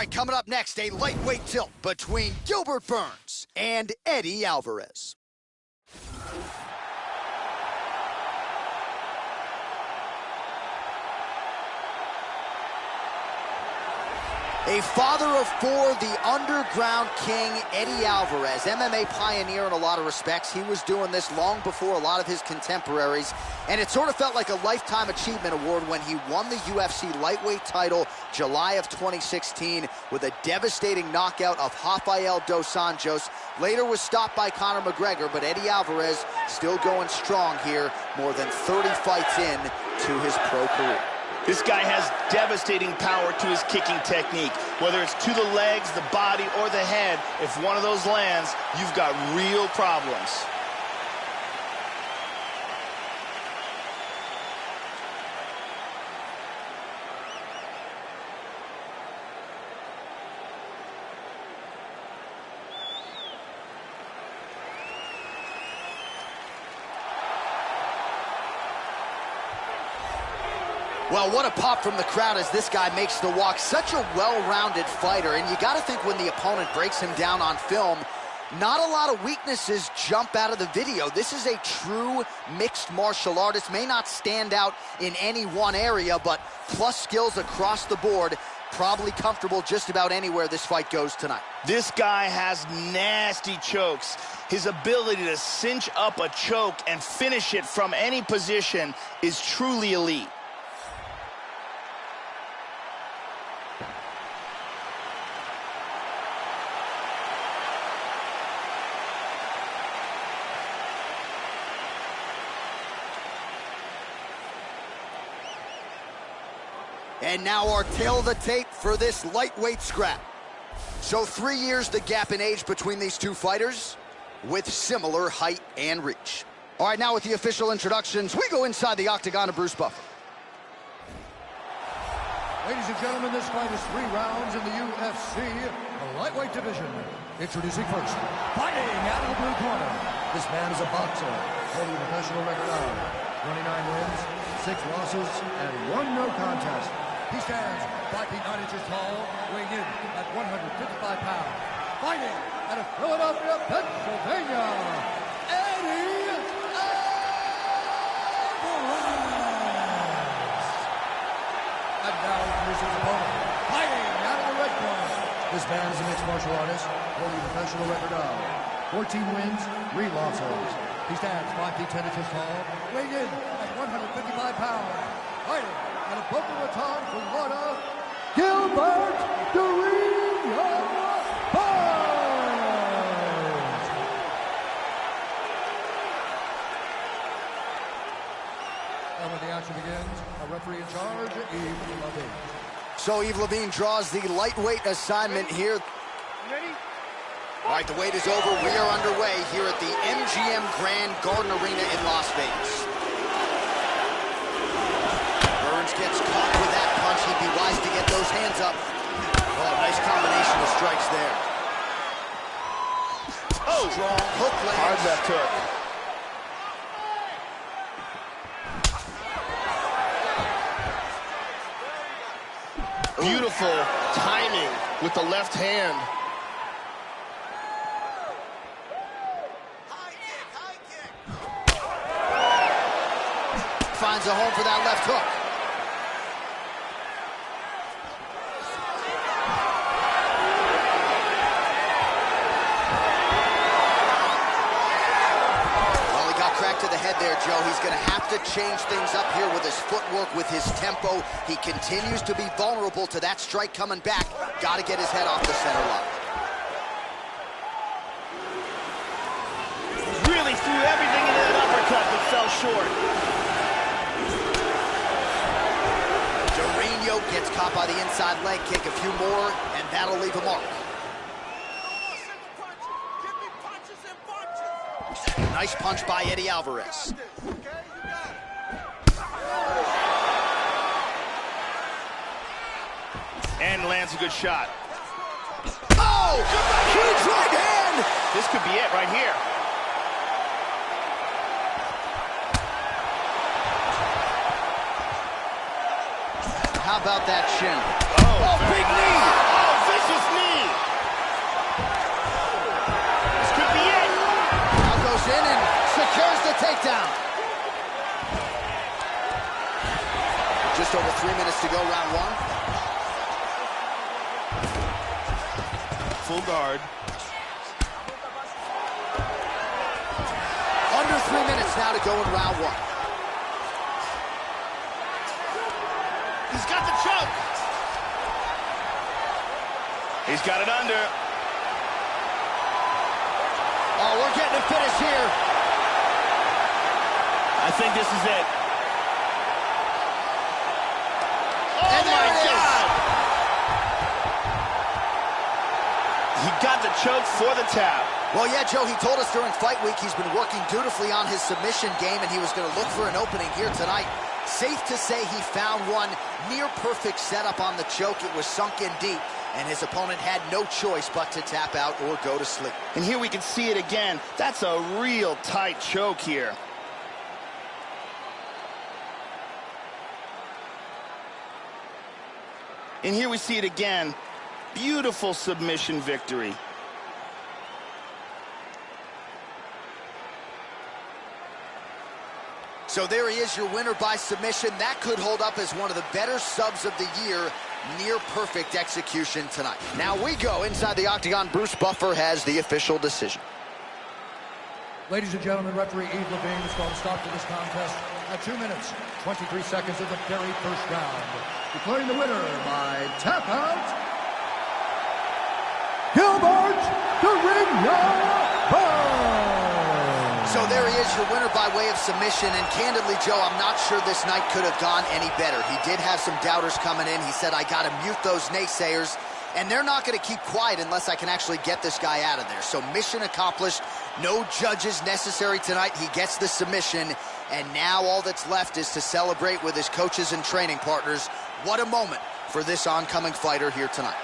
right, coming up next, a lightweight tilt between Gilbert Burns and Eddie Alvarez. A father of four, the underground king, Eddie Alvarez, MMA pioneer in a lot of respects. He was doing this long before a lot of his contemporaries, and it sort of felt like a Lifetime Achievement Award when he won the UFC lightweight title July of 2016 with a devastating knockout of Rafael dos Anjos. Later was stopped by Conor McGregor, but Eddie Alvarez still going strong here, more than 30 fights in to his pro career. This guy has devastating power to his kicking technique. Whether it's to the legs, the body, or the head, if one of those lands, you've got real problems. Well, what a pop from the crowd as this guy makes the walk. Such a well-rounded fighter, and you got to think when the opponent breaks him down on film, not a lot of weaknesses jump out of the video. This is a true mixed martial artist. May not stand out in any one area, but plus skills across the board. Probably comfortable just about anywhere this fight goes tonight. This guy has nasty chokes. His ability to cinch up a choke and finish it from any position is truly elite. And now our tail of the tape for this lightweight scrap. So 3 years the gap in age between these two fighters with similar height and reach. All right, now with the official introductions, we go inside the octagon to Bruce Buffer. Ladies and gentlemen, this fight is 3 rounds in the UFC, the lightweight division. Introducing first, fighting out of the blue corner. This man is a boxer, holding a professional record of 29 wins, 6 losses, and 1 no contest. He stands 5 feet 9 inches tall, weighing in at 155 pounds. Fighting out of Philadelphia, Pennsylvania, Eddie Alvarez. And now here's his opponent, fighting out of the red corner. This man is a mixed martial artist, holding a professional record of 14 wins, 3 losses. He stands 5 feet 10 inches tall, weighing in at 155 pounds. Fighting out of Boca Raton, Florida, Gilbert Durinho Burns. And when the action begins, a referee in charge, Yves Lavigne. So Yves Lavigne draws the lightweight assignment here. Ready? All right, the wait is over. We are underway here at the MGM Grand Garden Arena in Las Vegas. Burns gets caught with that punch. He'd be wise to get those hands up. Oh, nice combination of strikes there. Oh, strong hook lands. Hard left hook. Beautiful timing with the left hand. Finds a home for that left hook. Well, he got cracked to the head there, Joe. He's going to have to change things up here with his footwork, with his tempo. He continues to be vulnerable to that strike coming back. Got to get his head off the center line. Really threw everything into that uppercut, but fell short. Durinho gets caught by the inside leg kick. A few more, and that'll leave a mark. Nice punch by Eddie Alvarez. And lands a good shot. Oh! Huge right hand! This could be it right here. How about that shin? Oh, big knee! Oh, round one. Full guard. Under 3 minutes now to go in round one. He's got the choke. He's got it under. Oh, we're getting a finish here. I think this is it. Oh, And there my it is. God! He got the choke for the tap. Well, yeah, Joe, he told us during fight week he's been working dutifully on his submission game, and he was going to look for an opening here tonight. Safe to say he found one. Near perfect setup on the choke. It was sunk in deep, and his opponent had no choice but to tap out or go to sleep. And here we can see it again. That's a real tight choke here. And here we see it again. Beautiful submission victory. So there he is, your winner by submission. That could hold up as one of the better subs of the year. Near perfect execution tonight. Now we go inside the octagon. Bruce Buffer has the official decision. Ladies and gentlemen, referee Yves Lavigne has called a stop to this contest at 2 minutes, 23 seconds of the very first round. Declaring the winner by tap out, Gilbert Burns. So there he is, your winner by way of submission. And candidly, Joe, I'm not sure this night could have gone any better. He did have some doubters coming in. He said, I got to mute those naysayers. And they're not going to keep quiet unless I can actually get this guy out of there. So mission accomplished. No judges necessary tonight. He gets the submission. And now all that's left is to celebrate with his coaches and training partners. What a moment for this oncoming fighter here tonight.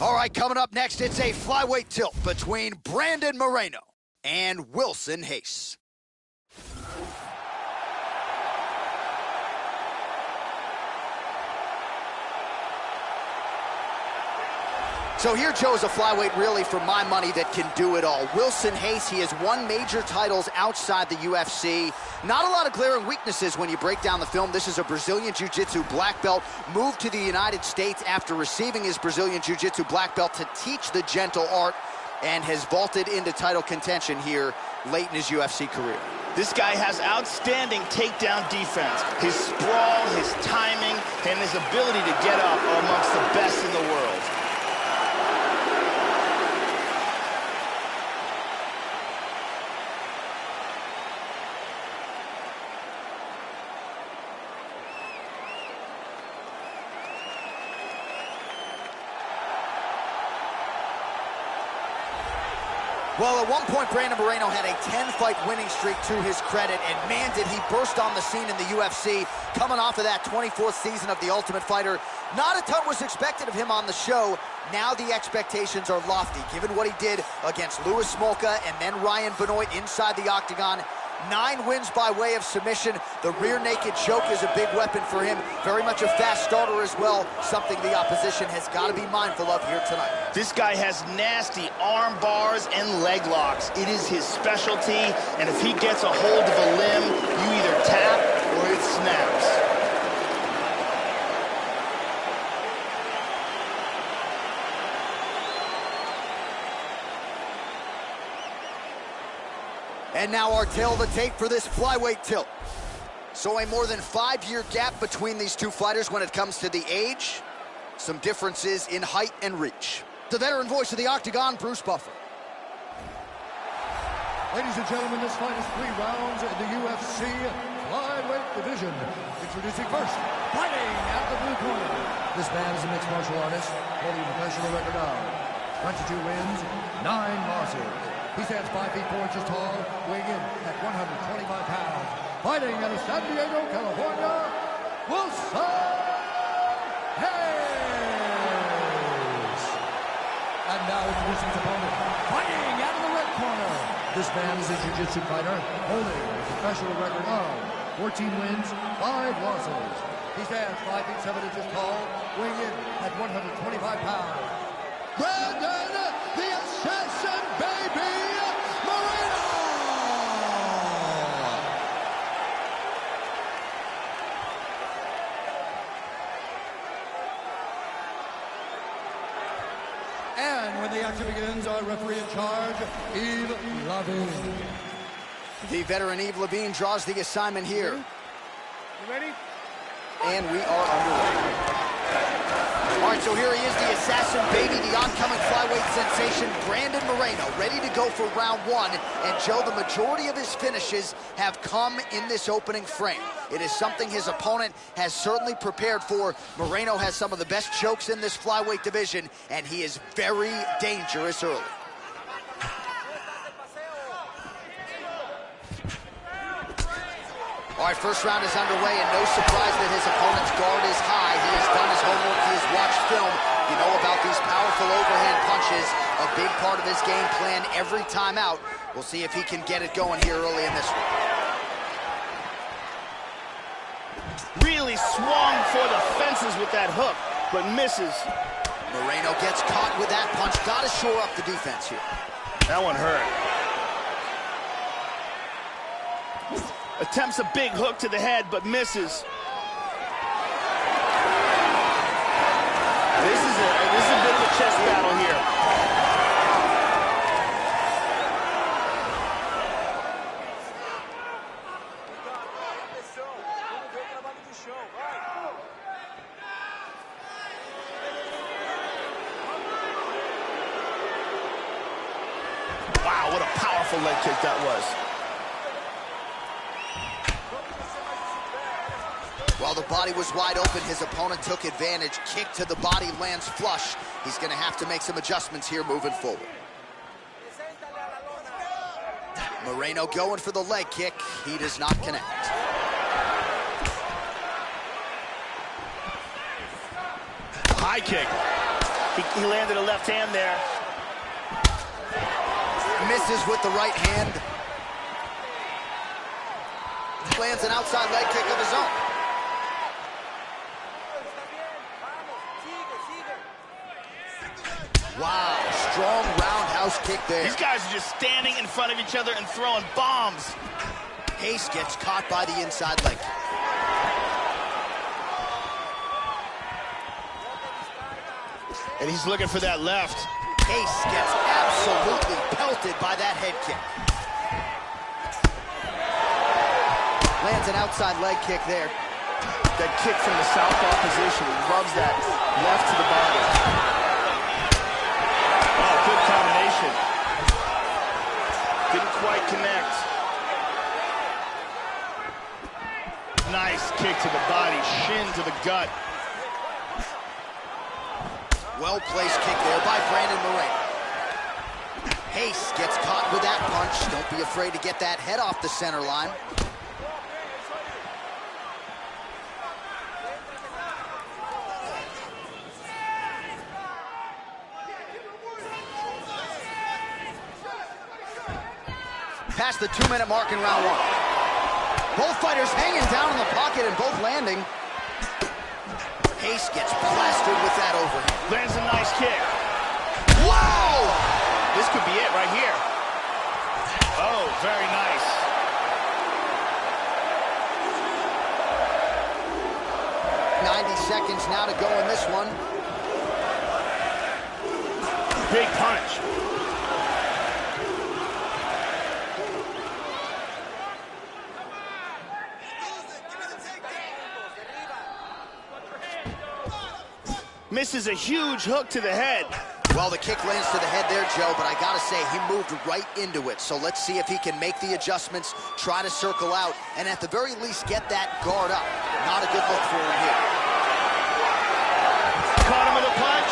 All right, coming up next, it's a flyweight tilt between Brandon Moreno and Wilson Reis. So here, Joe, is a flyweight really, for my money, that can do it all. Wilson Reis, he has won major titles outside the UFC. Not a lot of glaring weaknesses when you break down the film. This is a Brazilian Jiu-Jitsu black belt, moved to the United States after receiving his Brazilian Jiu-Jitsu black belt to teach the gentle art, and has vaulted into title contention here late in his UFC career. This guy has outstanding takedown defense. His sprawl, his timing, and his ability to get up are amongst the best in the world. Well, at one point, Brandon Moreno had a 10-fight winning streak to his credit, and man, did he burst on the scene in the UFC, coming off of that 24th season of The Ultimate Fighter. Not a ton was expected of him on the show. Now the expectations are lofty, given what he did against Louis Smolka and then Ryan Benoit inside the octagon. 9 wins by way of submission. The rear naked choke is a big weapon for him. Very much a fast starter as well, something the opposition has got to be mindful of here tonight. This guy has nasty arm bars and leg locks. It is his specialty, and if he gets a hold of a limb, you either tap or it snaps. And now our tale of the tape for this flyweight tilt. So a more than 5-year gap between these two fighters when it comes to the age. Some differences in height and reach. The veteran voice of the Octagon, Bruce Buffer. Ladies and gentlemen, this fight is 3 rounds in the UFC flyweight division. Introducing first, fighting out of the blue corner. This man is a mixed martial artist, holding a professional record of 22 wins, 9 losses. He stands 5 feet 4 inches tall, weighing in at 125 pounds. Fighting out of San Diego, California, Wilson Reis. And now introducing his opponent, fighting out of the red corner. This man is a jiu-jitsu fighter, holding a professional record of 14 wins, 5 losses. He stands 5 feet 7 inches tall, weighing in at 125 pounds. Brandon, the Assassin Baby Moreno! And when the action begins, our referee in charge, Yves Lavigne. The veteran Yves Lavigne draws the assignment here. You ready? And we are underway. All right, so here he is, the Assassin Baby, the oncoming flyweight sensation, Brandon Moreno, ready to go for round 1. And Joe, the majority of his finishes have come in this opening frame. It is something his opponent has certainly prepared for. Moreno has some of the best chokes in this flyweight division, and he is very dangerous early. All right, first round is underway, and no surprise that his opponent's guard is high. He has done his homework, he has watched film. You know about these powerful overhand punches, a big part of his game plan every time out. We'll see if he can get it going here early in this one. Really swung for the fences with that hook, but misses. Moreno gets caught with that punch. Got to shore up the defense here. That one hurt. Attempts a big hook to the head, but misses. This is a bit of a chess battle here. Wow, what a powerful leg kick that was. While the body was wide open, his opponent took advantage. Kick to the body lands flush. He's going to have to make some adjustments here moving forward. Moreno going for the leg kick. He does not connect. High kick. He landed a left hand there. Misses with the right hand. Lands an outside leg kick of his own. Wow, strong roundhouse kick there. These guys are just standing in front of each other and throwing bombs. Hayes gets caught by the inside leg. And he's looking for that left. Hayes gets absolutely pelted by that head kick. Lands an outside leg kick there. That kick from the southpaw position. He loves that left to the body. Oh, good combination. Didn't quite connect. Nice kick to the body, shin to the gut. Well-placed kick there by Brandon Moreno. Hayes gets caught with that punch. Don't be afraid to get that head off the center line. Past the 2-minute mark in round one. Both fighters hanging down in the pocket and both landing. Hayes gets plastered with that overhand. Lands a nice kick. Wow! This could be it right here. Oh, very nice. Seconds now to go in this one. Big punch. Misses a huge hook to the head. Well, the kick lands to the head there, Joe, but I gotta say, he moved right into it. So let's see if he can make the adjustments, try to circle out, and at the very least get that guard up. Not a good look for him here. Caught him with a punch.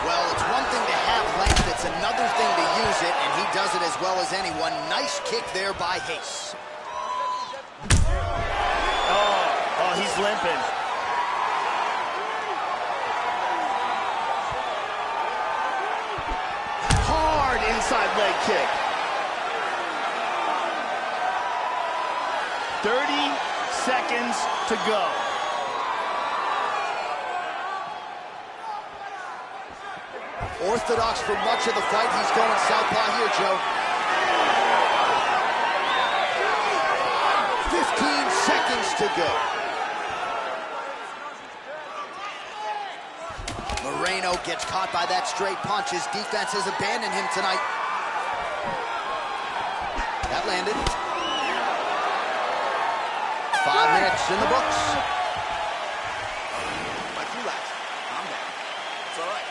Well, it's one thing to have length, it's another thing to use it, and he does it as well as anyone. Nice kick there by Hayes. Oh, he's limping. Hard inside leg kick. 30 seconds to go. Orthodox for much of the fight. He's going southpaw here, Joe. 15 seconds to go. Moreno gets caught by that straight punch. His defense has abandoned him tonight. That landed. 5 minutes in the books. Let's relax. Calm down. It's all right.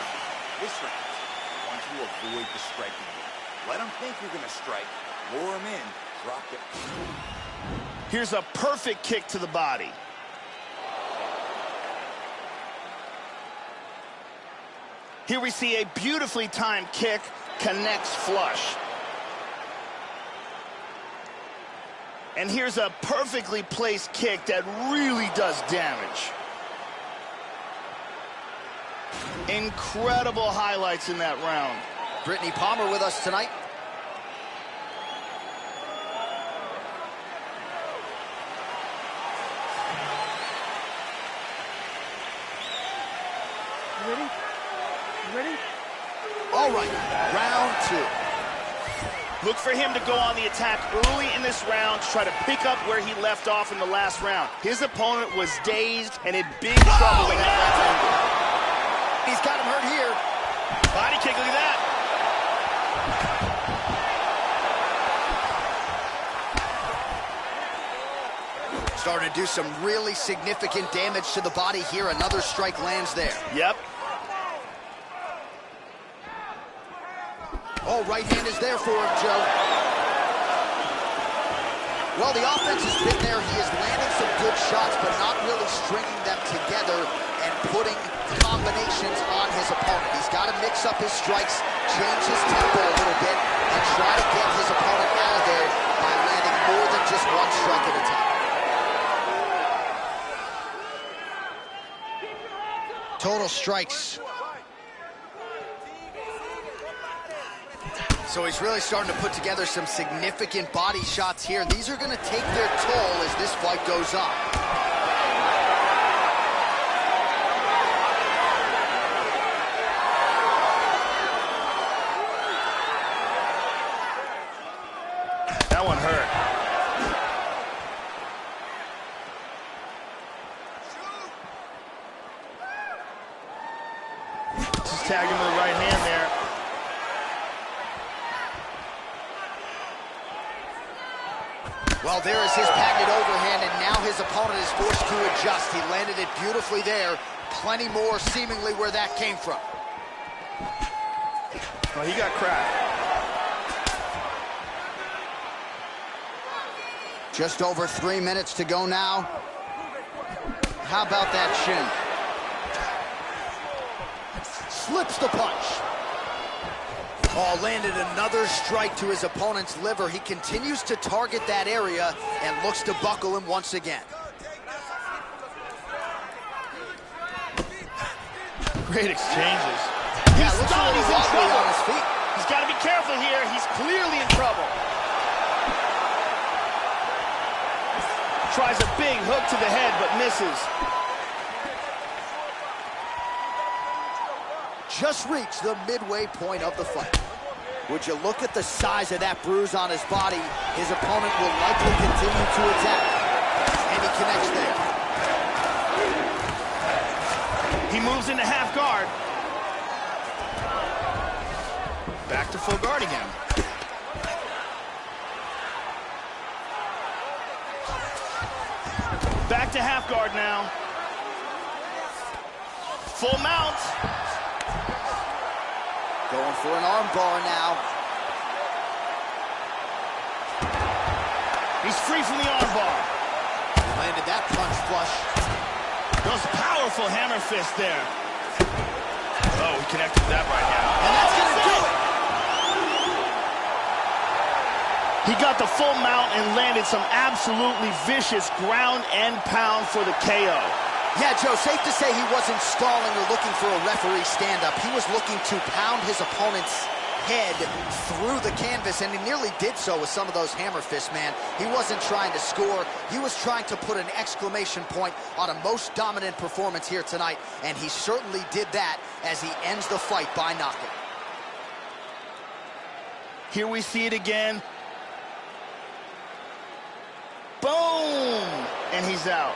This round, I want you to avoid the striking game. Let them think you're going to strike. Lure them in. Drop it. Here's a perfect kick to the body. Here we see a beautifully timed kick, connects flush. And here's a perfectly placed kick that really does damage. Incredible highlights in that round. Brittany Palmer with us tonight. Ready? Ready? All right, round 2. Look for him to go on the attack early in this round to try to pick up where he left off in the last round. His opponent was dazed and in big trouble with that left angle. He's got him hurt here. Body kick, look at that. Starting to do some really significant damage to the body here. Another strike lands there. Yep. Oh, right hand is there for him, Joe. Well, the offense has been there. He has landed some good shots, but not really stringing them together and putting combinations on his opponent. He's got to mix up his strikes, change his tempo a little bit, and try to get his opponent out of there by landing more than just one strike at a time. total strikes. So he's really starting to put together some significant body shots here. These are going to take their toll as this fight goes on. That one hurt. Just tagged him with the right hand there. Well, there is his patented overhand, and now his opponent is forced to adjust. He landed it beautifully there. Plenty more seemingly where that came from. Oh, he got cracked. Just over 3 minutes to go now. How about that shin? Slips the punch. Oh, landed another strike to his opponent's liver. He continues to target that area and looks to buckle him once again. Great exchanges. Yeah, looks a little wobbly on his feet. He's got to be careful here. He's clearly in trouble. Tries a big hook to the head, but misses. Just reached the midway point of the fight. Would you look at the size of that bruise on his body? His opponent will likely continue to attack. And he connects there. He moves into half guard. Back to full guard again. Back to half guard now. Full mount. Going for an arm bar now. He's free from the arm bar. Landed that punch flush. Those powerful hammer fists there. Oh, he connected with that right hand. And that's going to do it. He got the full mount and landed some absolutely vicious ground and pound for the KO. Yeah, Joe, safe to say he wasn't stalling or looking for a referee stand-up. He was looking to pound his opponent's head through the canvas, and he nearly did so with some of those hammer fists, man. He wasn't trying to score. He was trying to put an exclamation point on a most dominant performance here tonight, and he certainly did that as he ends the fight by knockout. Here we see it again. Boom! And he's out.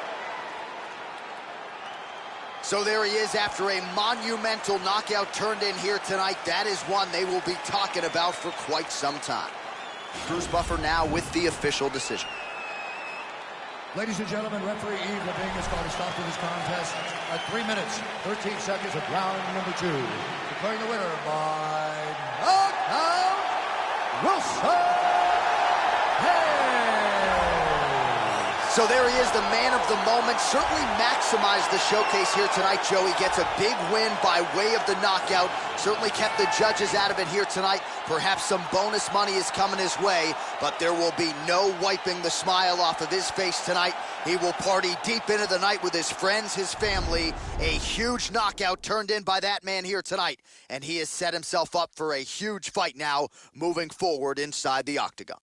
So there he is after a monumental knockout turned in here tonight. That is one they will be talking about for quite some time. Bruce Buffer now with the official decision. Ladies and gentlemen, referee Yves Lavigne has called a stop to this contest at 3 minutes, 13 seconds of round number 2. Declaring the winner by knockout, Wilson Reis. So there he is, the man of the moment. Certainly maximized the showcase here tonight, Joe. He gets a big win by way of the knockout. Certainly kept the judges out of it here tonight. Perhaps some bonus money is coming his way, but there will be no wiping the smile off of his face tonight. He will party deep into the night with his friends, his family. A huge knockout turned in by that man here tonight, and he has set himself up for a huge fight now moving forward inside the octagon.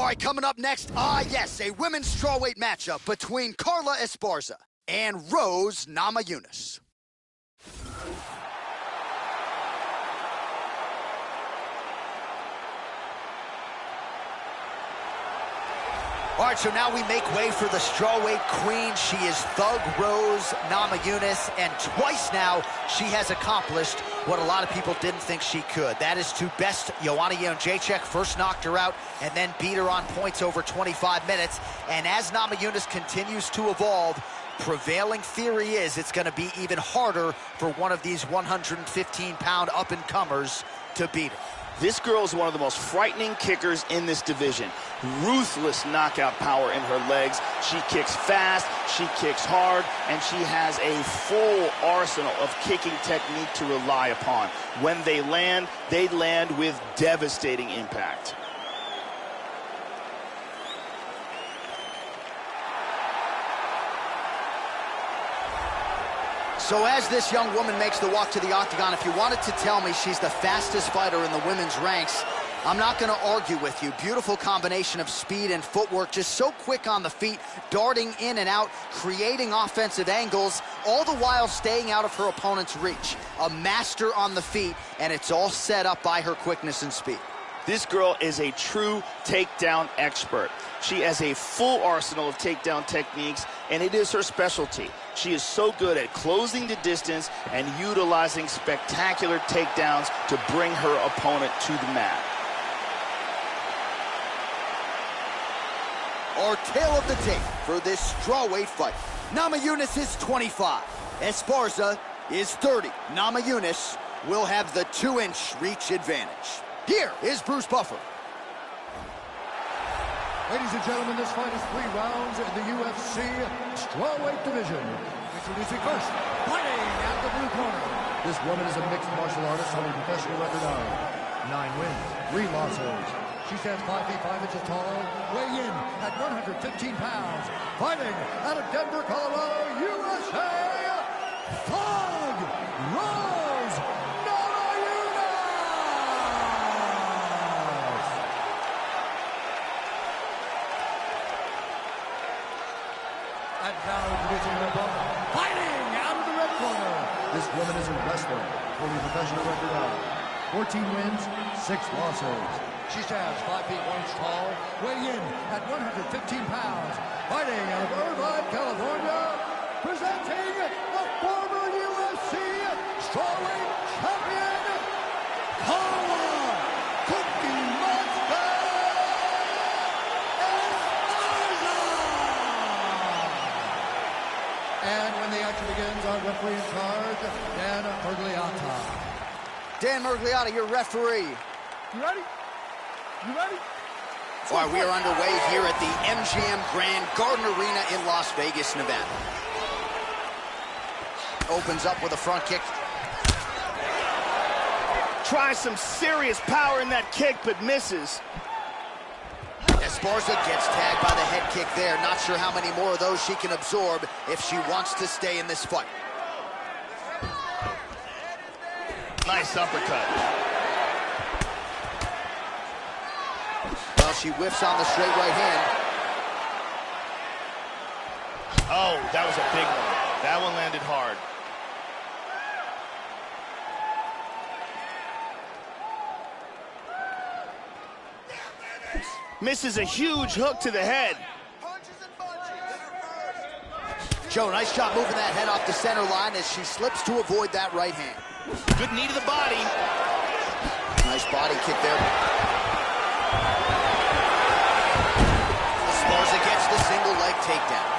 right, coming up next, yes, a women's strawweight matchup between Carla Esparza and Rose Namajunas. All right, so now we make way for the strawweight queen. She is Thug Rose Namajunas, and twice now she has accomplished what a lot of people didn't think she could. That is to best Joanna Jędrzejczyk, first knocked her out, and then beat her on points over 25 minutes. And as Namajunas continues to evolve, prevailing theory is it's going to be even harder for one of these 115-pound up-and-comers to beat her. This girl is one of the most frightening kickers in this division. Ruthless knockout power in her legs. She kicks fast, she kicks hard, and she has a full arsenal of kicking technique to rely upon. When they land with devastating impact. So as this young woman makes the walk to the octagon, if you wanted to tell me she's the fastest fighter in the women's ranks, I'm not going to argue with you. Beautiful combination of speed and footwork, just so quick on the feet, darting in and out, creating offensive angles, all the while staying out of her opponent's reach. A master on the feet, and it's all set up by her quickness and speed. This girl is a true takedown expert. She has a full arsenal of takedown techniques, and it is her specialty. She is so good at closing the distance and utilizing spectacular takedowns to bring her opponent to the mat. Our tale of the tape for this strawweight fight. Namajunas is 25. Esparza is 30. Namajunas will have the 2-inch reach advantage. Here is Bruce Buffer. Ladies and gentlemen, this fight is 3 rounds in the UFC strawweight division. Introducing first, fighting out the blue corner. This woman is a mixed martial artist holding a professional record of 9 wins, 3 losses. She stands 5 feet 5 inches tall, weighing in at 115 pounds. Fighting out of Denver, Colorado, USA, Thug Rose Namajunas. And now introducing her opponent, fighting out of the red corner. This woman is a wrestler, holding a professional record of 14 wins, 6 losses. She stands 5 feet 1 inch tall, weighing in at 115 pounds. Fighting out of Irvine, California, presenting the former UFC strawweight champion, Carla Cookie Monster Esparza. And when the action begins, our referee in charge, Dan Miragliotta. Dan Miragliotta, your referee. You ready? You ready? All right, we are underway here at the MGM Grand Garden Arena in Las Vegas, Nevada. Opens up with a front kick. Tries some serious power in that kick, but misses. Esparza gets tagged by the head kick there. Not sure how many more of those she can absorb if she wants to stay in this fight. Nice uppercut. Well, she whiffs on the straight right hand. Oh, that was a big one. That one landed hard. Misses a huge hook to the head. Joe, nice job moving that head off the center line as she slips to avoid that right hand. Good knee to the body. Nice body kick there. Esparza gets the single leg takedown.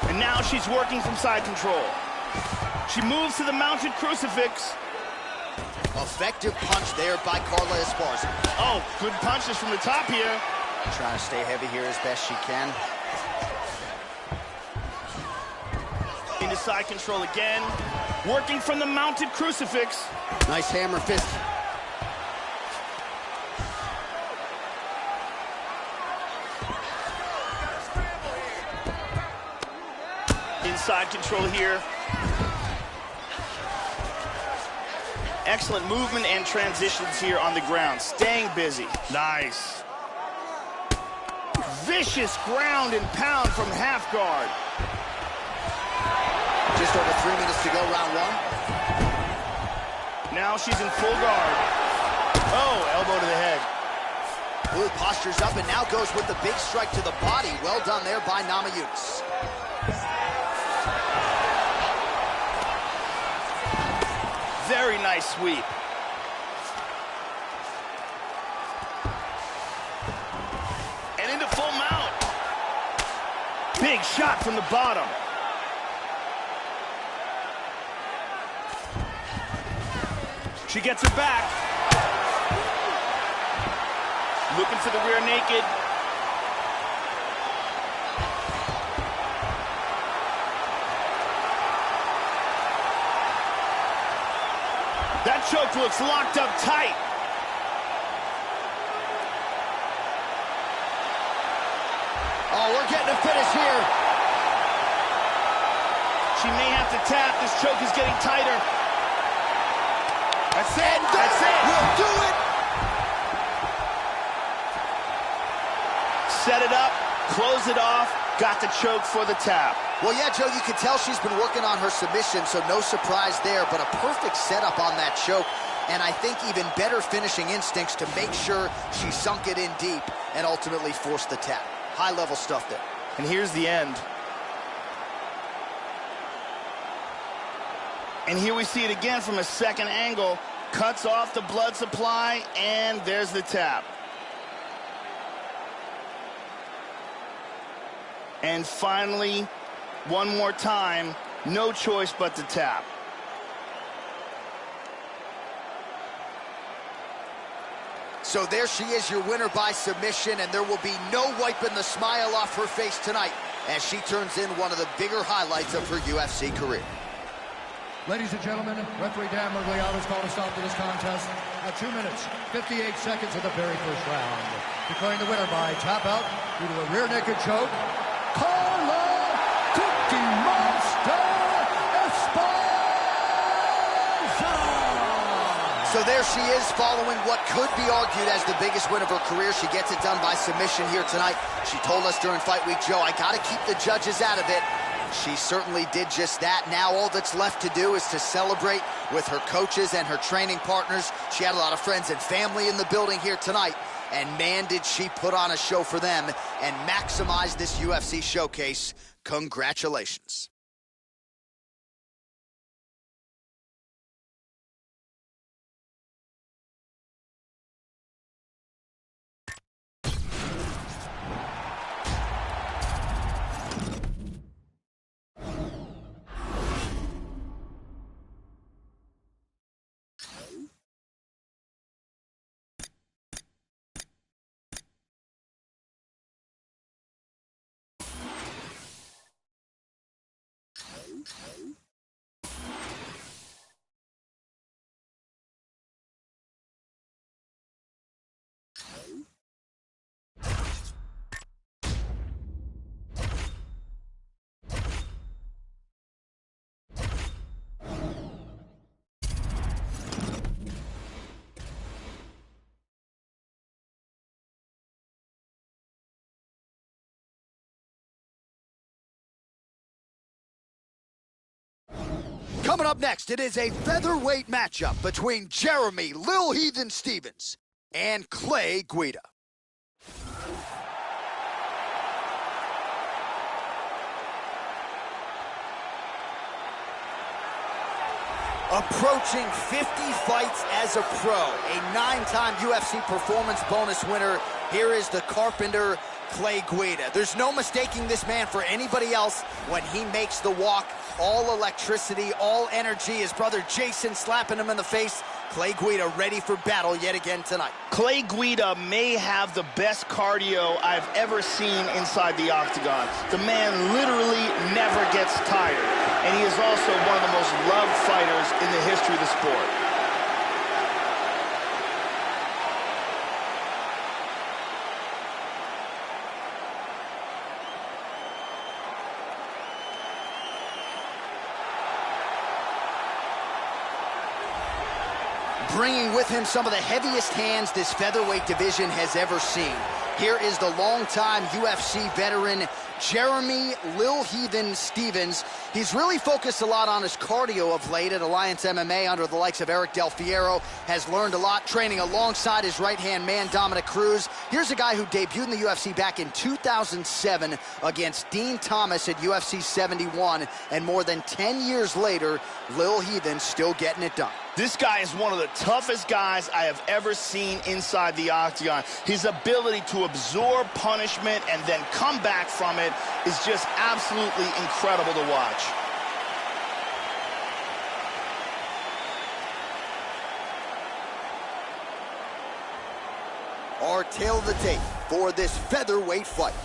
And now she's working from side control. She moves to the mounted crucifix. Effective punch there by Carla Esparza. Oh, good punches from the top here. Trying to stay heavy here as best she can. Into side control again. Working from the mounted crucifix. Nice hammer fist. Inside control here. Excellent movement and transitions here on the ground. Staying busy. Nice. Vicious ground and pound from half guard. Just over 3 minutes to go, round one. Now she's in full guard. Oh, elbow to the head. Blue postures up and now goes with the big strike to the body. Well done there by Namajunas. Very nice sweep. And into full mount. Big shot from the bottom. She gets her back. Looking for the rear naked. That choke looks locked up tight. Oh, we're getting a finish here. She may have to tap. This choke is getting tighter. That's it. That's it. We'll do it. Set it up, close it off, got the choke for the tap. Well, yeah, Joe, you can tell she's been working on her submission, so no surprise there, but a perfect setup on that choke, and I think even better finishing instincts to make sure she sunk it in deep and ultimately forced the tap. High-level stuff there. And here's the end. And here we see it again from a second angle. Cuts off the blood supply, and there's the tap. And finally, one more time, no choice but to tap. So there she is, your winner by submission, and there will be no wiping the smile off her face tonight as she turns in one of the bigger highlights of her UFC career. Ladies and gentlemen, referee Dan Miragliotta has called a stop to this contest at 2 minutes, 58 seconds of the very first round. Declaring the winner by tap out due to a rear naked choke, Carla Cookie Monster Esparza! So there she is, following what could be argued as the biggest win of her career. She gets it done by submission here tonight. She told us during Fight Week, Joe, I got to keep the judges out of it. She certainly did just that. Now all that's left to do is to celebrate with her coaches and her training partners. She had a lot of friends and family in the building here tonight. And man, did she put on a show for them and maximize this UFC showcase. Congratulations. Coming up next, it is a featherweight matchup between Jeremy Lil Heathen Stevens and Clay Guida. Approaching 50 fights as a pro, a 9-time UFC performance bonus winner. Here is the Carpenter, Clay Guida. There's no mistaking this man for anybody else when he makes the walk. All electricity, all energy. His brother Jason slapping him in the face. Clay Guida ready for battle yet again tonight. Clay Guida may have the best cardio I've ever seen inside the octagon. The man literally never gets tired, and he is also one of the most loved fighters in the history of the sport. bringing with him some of the heaviest hands this featherweight division has ever seen. Here is the longtime UFC veteran, Jeremy Lil Heathen Stephens. He's really focused a lot on his cardio of late at Alliance MMA under the likes of Eric Del Fierro. Has learned a lot training alongside his right-hand man, Dominic Cruz. Here's a guy who debuted in the UFC back in 2007 against Dean Thomas at UFC 71. And more than 10 years later, Lil Heathen still getting it done. This guy is one of the toughest guys I have ever seen inside the octagon. His ability to absorb punishment and then come back from it is just absolutely incredible to watch. Our tale of the tape for this featherweight fight.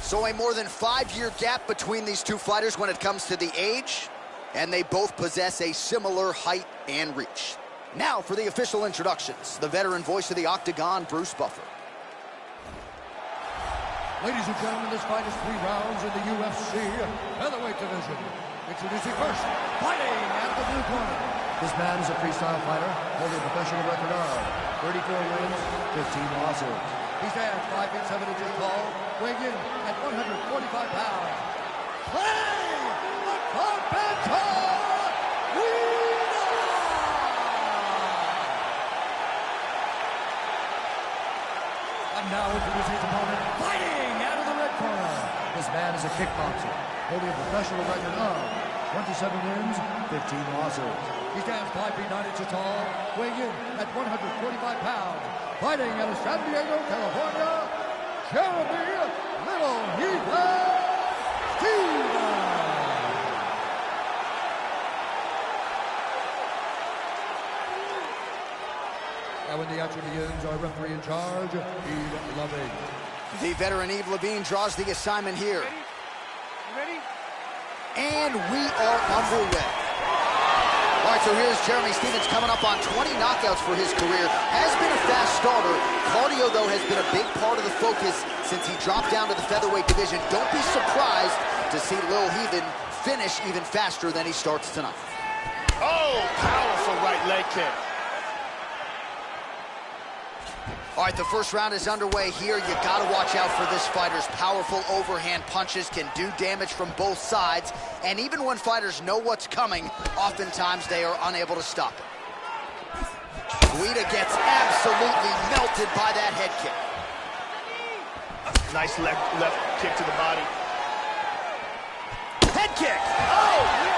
So a more than 5-year gap between these two fighters when it comes to the age, and they both possess a similar height and reach. Now for the official introductions, the veteran voice of the Octagon, Bruce Buffer. Ladies and gentlemen, this fight is 3 rounds in the UFC featherweight division. Introducing first, fighting out of the blue corner. This man is a freestyle fighter, holding a professional record of 34 wins, 15 losses. He stands 5 feet 7 inches tall, weighing in at 145 pounds. Play the Carpenter! And now introducing his opponent, fighting out of the red corner. This man is a kickboxer, holding a professional record of 27 wins, 15 losses. He stands 5 feet 9 inches tall, weighing in at 145 pounds. Fighting out of San Diego, California, Jeremy Lil Heathen Stephens. Now when the action begins, our referee in charge, Yves Lavigne. The veteran Yves Lavigne draws the assignment here. Ready? And we are underway. All right, so here's Jeremy Stephens coming up on 20 knockouts for his career. Has been a fast starter. Cardio, though, has been a big part of the focus since he dropped down to the featherweight division. Don't be surprised to see Lil Heathen finish even faster than he starts tonight. Oh, powerful right leg kick. All right, the first round is underway here. You got to watch out for this fighter's powerful overhand punches. Can do damage from both sides. And even when fighters know what's coming, oftentimes they are unable to stop it. Guida gets absolutely melted by that head kick. Nice left kick to the body. Head kick! Oh!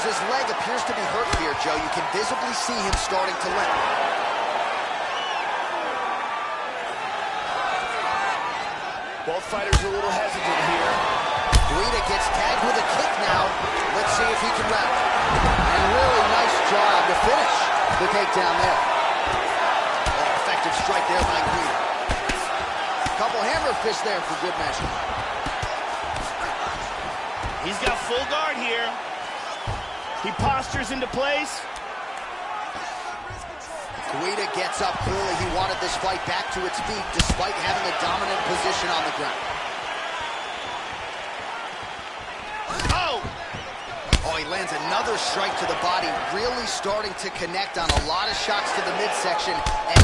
His leg appears to be hurt here, Joe. You can visibly see him starting to limp. Both fighters are a little hesitant here. Guida gets tagged with a kick now. Let's see if he can rally. And really nice job to finish the takedown there. Oh, effective strike there by Guida. Couple hammer fists there for good measure. He's got full guard here. He postures into place. Guida gets up. Clearly he wanted this fight back to its feet despite having a dominant position on the ground. Oh! Oh, he lands another strike to the body, really starting to connect on a lot of shots to the midsection. And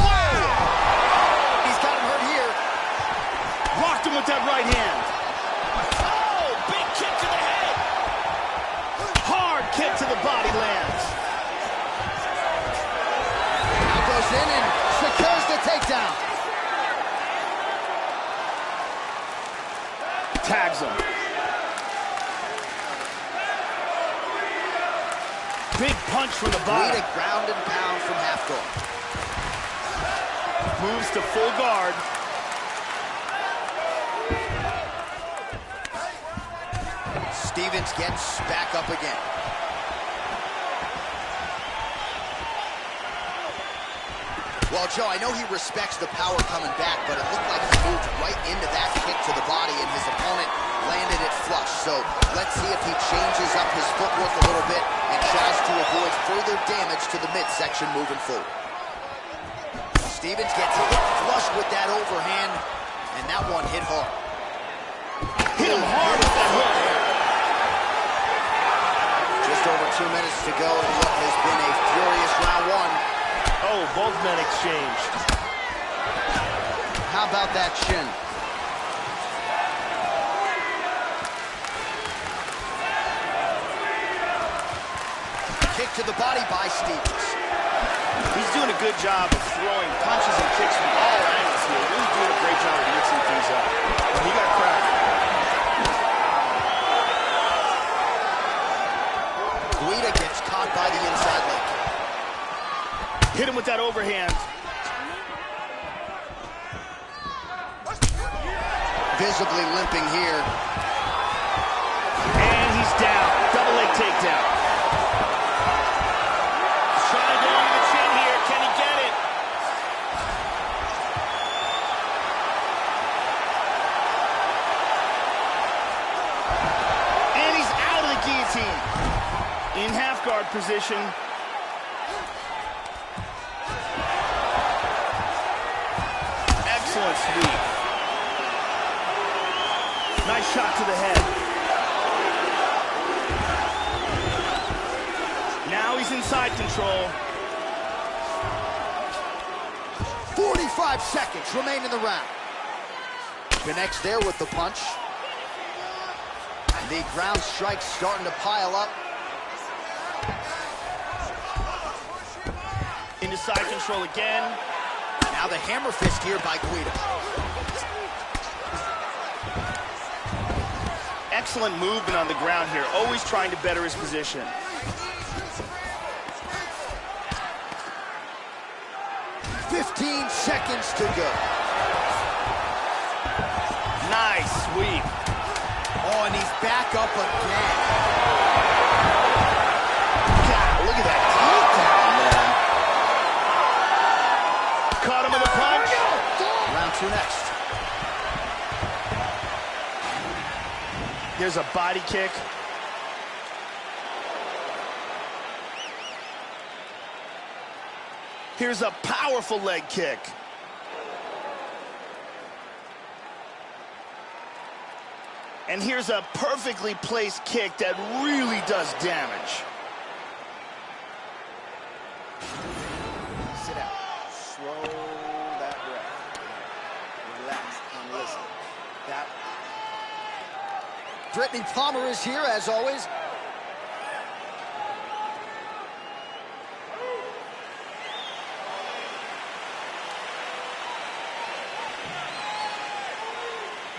he's got him hurt here. Rocked him with that right hand. Oh, big kick to the head. Hard kick to the body lands. Now goes in and secures the takedown. Tags him. Big punch from the body. Guida ground and pound from half guard. Moves to full guard. Stephens gets back up again. Well, Joe, I know he respects the power coming back, but it looked like he moved right into that kick to the body, and his opponent landed it flush. So let's see if he changes up his footwork a little bit and tries to avoid further damage to the midsection moving forward. Stephens gets hit flush with that overhand, and that one hit hard. Hit him hard with that hook. Just over 2 minutes to go in what has been a furious round one. Oh, both men exchanged. How about that shin? Kick to the body by Stevens. He's doing a good job of throwing punches and kicks from all angles here. Really doing a great job of mixing things up. And he got cracked. Guida gets caught by the inside leg. Hit him with that overhand. Visibly limping here. And he's down. Double leg takedown. Trying to go into the chin here. Can he get it? And he's out of the guillotine. In half guard position. Excellent sweep. Nice shot to the head. Now he's in side control. 45 seconds remain in the round. Connects there with the punch. The ground strikes starting to pile up. Into side control again. Now the hammer fist here by Guida. Excellent movement on the ground here. Always trying to better his position. "15 seconds to go." Nice sweep. Oh, and he's back up again. God, look at that takedown, man. Caught him with a punch. Round two next. There's a body kick. Here's a powerful leg kick. And here's a perfectly placed kick that really does damage. Sit down. Slow that breath. Relax and listen. That. Brittany Palmer is here, as always.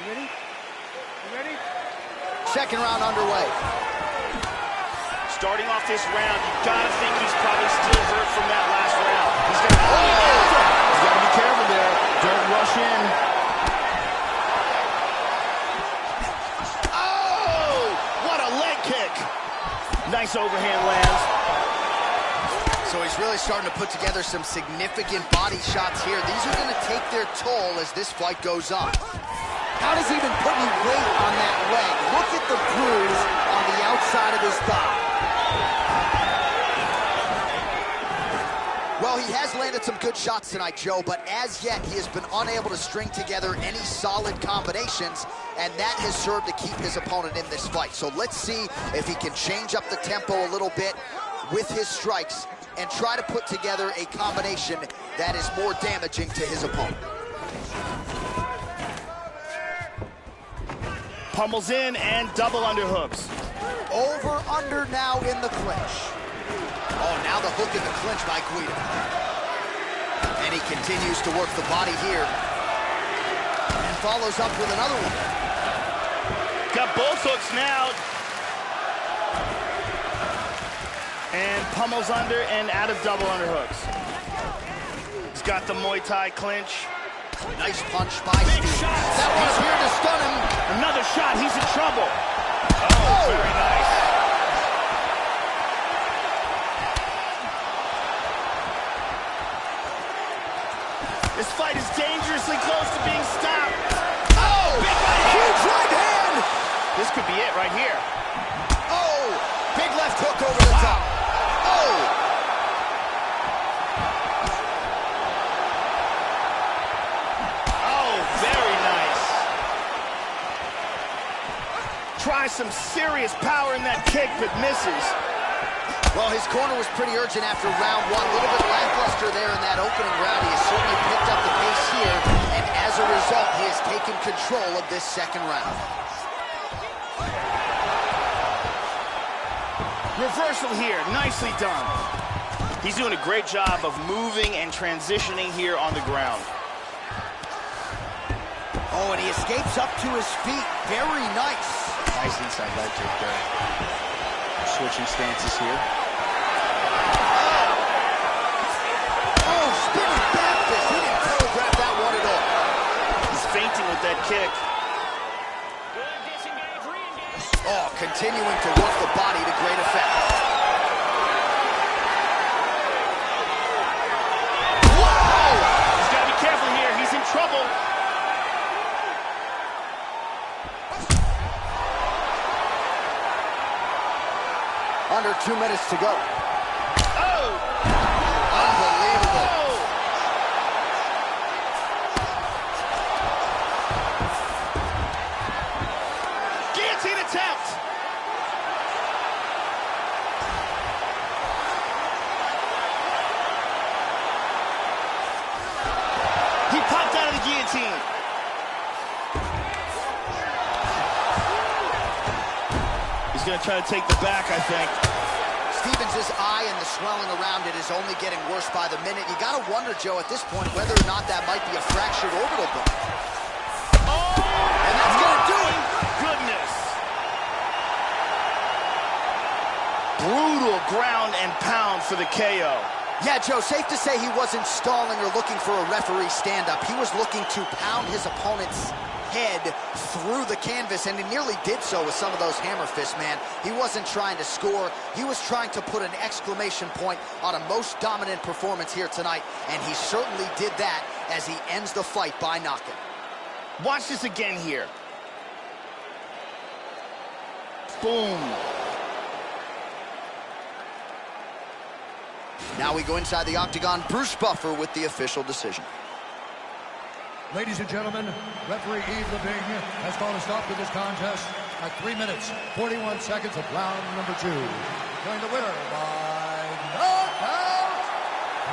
You ready? You ready? Second round underway. Starting off this round, you gotta think he's probably still hurt from that last round. He's gotta be careful there. Don't rush in. Oh! What a leg kick! Nice overhand lands. So he's really starting to put together some significant body shots here. These are going to take their toll as this fight goes on. How does he even put any weight on that leg? Look at the bruise on the outside of his thigh. Well, he has landed some good shots tonight, Joe, but as yet, he has been unable to string together any solid combinations, and that has served to keep his opponent in this fight. So let's see if he can change up the tempo a little bit with his strikes and try to put together a combination that is more damaging to his opponent. Pummels in and double underhooks. Over, under now in the clinch. Oh, now the hook in the clinch by Guida. And he continues to work the body here. And follows up with another one. Got both hooks now. And pummels under and out of double underhooks. He's got the Muay Thai clinch. Nice punch by Stevens. That one's here to stun him. Another shot, he's in trouble. Oh, very nice. This fight is dangerously close to being stopped. Oh, huge right hand. This could be it right here. Oh, big left hook over the top. Oh. Oh, very nice. Tries some serious power in that kick, but misses. Well, his corner was pretty urgent after round one. A little bit lackluster there in that opening round. He has certainly picked up the pace here, and as a result, he has taken control of this second round. Reversal here, nicely done. He's doing a great job of moving and transitioning here on the ground. Oh, and he escapes up to his feet. Very nice. Nice inside leg kick there. Switching stances here. Oh, spinning back fist. He didn't telegraph that one at all. He's feinting with that kick. Oh, continuing to work the body to great effect. Whoa! He's got to be careful here. He's in trouble. Under 2 minutes to go. Oh! Unbelievable. Oh! Guillotine attempt. He popped out of the guillotine. He's going to try to take the back, I think. Stevens' eye and the swelling around it is only getting worse by the minute. You got to wonder, Joe, at this point, whether or not that might be a fractured orbital bone. Oh! And that's going to do it. Goodness. Brutal ground and pound for the KO. Yeah, Joe, safe to say he wasn't stalling or looking for a referee stand-up. He was looking to pound his opponent's head through the canvas, and he nearly did so with some of those hammer fists, man. He wasn't trying to score. He was trying to put an exclamation point on a most dominant performance here tonight, and he certainly did that as he ends the fight by knockout. Watch this again here. Boom. Now we go inside the octagon. Bruce Buffer with the official decision. Ladies and gentlemen, referee Yves Lavigne has called a stop to this contest at 3 minutes, 41 seconds of round number 2. Declaring the winner by knockout,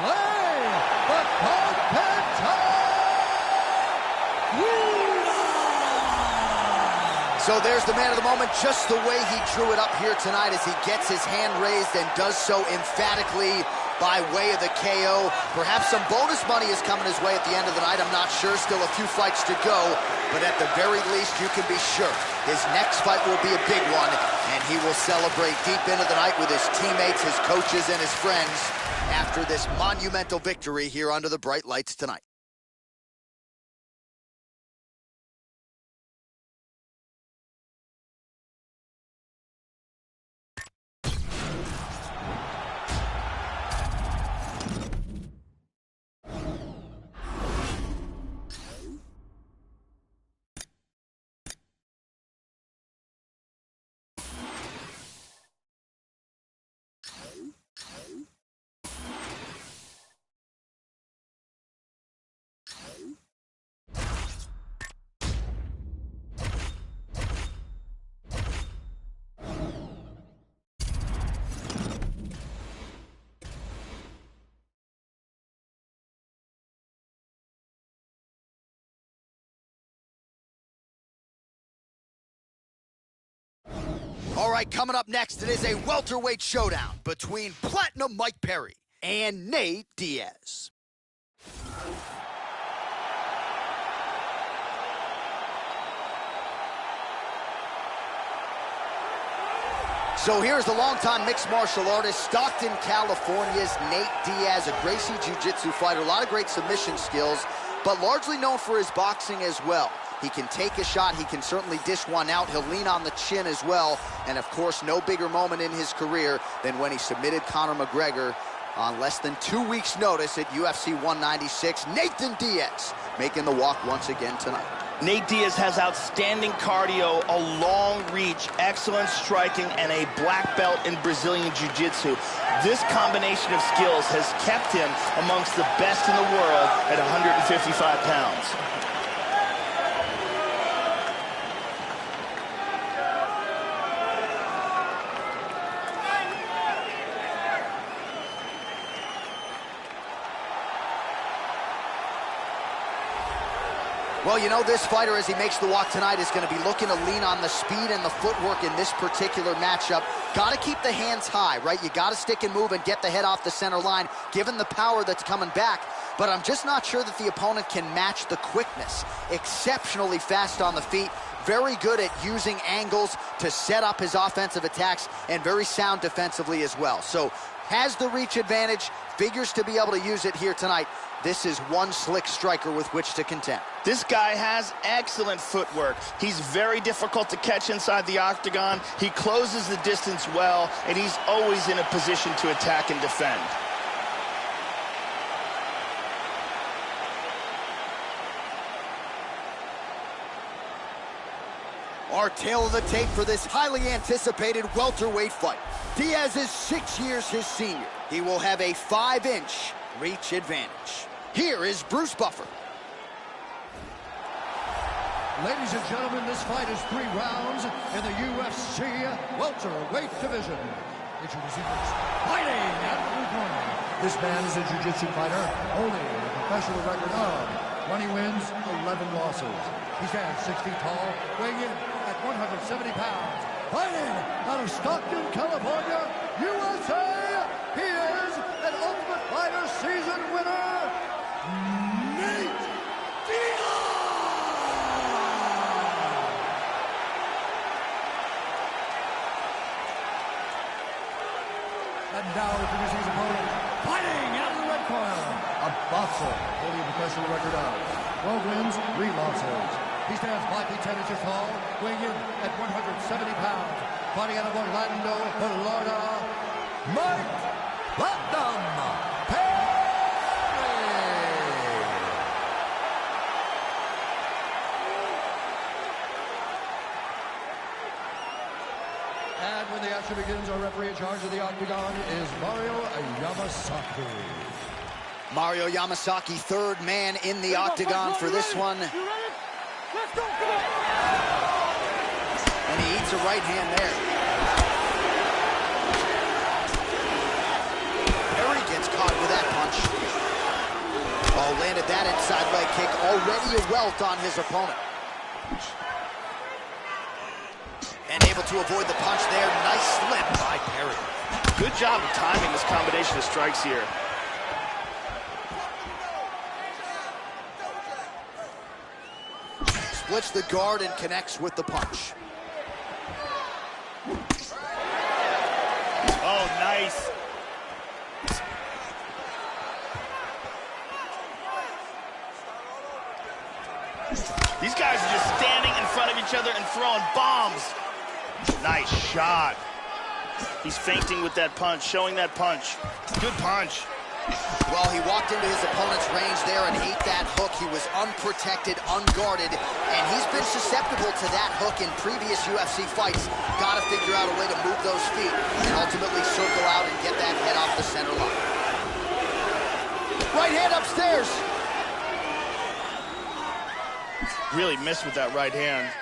Clay the Carpenter Hughes. So there's the man of the moment, just the way he drew it up here tonight as he gets his hand raised and does so emphatically by way of the KO. Perhaps some bonus money is coming his way at the end of the night. I'm not sure. Still a few fights to go. But at the very least, you can be sure his next fight will be a big one, and he will celebrate deep into the night with his teammates, his coaches, and his friends after this monumental victory here under the bright lights tonight. All right, coming up next, it is a welterweight showdown between Platinum Mike Perry and Nate Diaz. So here's the longtime mixed martial artist, Stockton, California's Nate Diaz, a Gracie Jiu-Jitsu fighter, a lot of great submission skills, but largely known for his boxing as well. He can take a shot, he can certainly dish one out, he'll lean on the chin as well, and of course, no bigger moment in his career than when he submitted Conor McGregor on less than 2 weeks' notice at UFC 196. Nathan Diaz making the walk once again tonight. Nate Diaz has outstanding cardio, a long reach, excellent striking, and a black belt in Brazilian Jiu-Jitsu. This combination of skills has kept him amongst the best in the world at 155 pounds. Well, you know, this fighter, as he makes the walk tonight, is going to be looking to lean on the speed and the footwork in this particular matchup. Got to keep the hands high, right? You got to stick and move and get the head off the center line, given the power that's coming back. But I'm just not sure that the opponent can match the quickness. Exceptionally fast on the feet, very good at using angles to set up his offensive attacks, and very sound defensively as well. So has the reach advantage, figures to be able to use it here tonight. This is one slick striker with which to contend. This guy has excellent footwork. He's very difficult to catch inside the octagon. He closes the distance well, and he's always in a position to attack and defend. Our tail of the tape for this highly anticipated welterweight fight. Diaz is 6 years his senior. He will have a 5-inch reach advantage. Here is Bruce Buffer. Ladies and gentlemen, this fight is 3 rounds in the UFC welterweight division. Introducing first, fighting out of the blue corner. This man is a jiu-jitsu fighter, holding a professional record of 20 wins, 11 losses. He stands 6 feet tall, weighing in at 170 pounds. Fighting out of Stockton, California, USA, he is an Ultimate Fighter season winner, Nate Diaz! And now introducing his opponent, fighting out of the red corner, a boxer holding a professional record of 12 wins, 3 losses. He stands 5 feet 10 inches tall, weighing in at 170 pounds. Fighting out of Orlando, Florida, Mike Platinum Perry! And when the action begins, our referee in charge of the octagon is Mario Yamasaki. Mario Yamasaki, third man in the octagon for this one. And he eats a right hand there. Perry gets caught with that punch. Oh, landed that inside leg kick. Already a welt on his opponent. And able to avoid the punch there. Nice slip by Perry. Good job of timing this combination of strikes here. Splits the guard and connects with the punch. Oh, nice. These guys are just standing in front of each other and throwing bombs. Nice shot. He's feinting with that punch, showing that punch. Good punch. Well, he walked into his opponent's range there and ate that hook. He was unprotected, unguarded, and he's been susceptible to that hook in previous UFC fights. Got to figure out a way to move those feet and ultimately circle out and get that head off the center line. Right hand upstairs. Really missed with that right hand.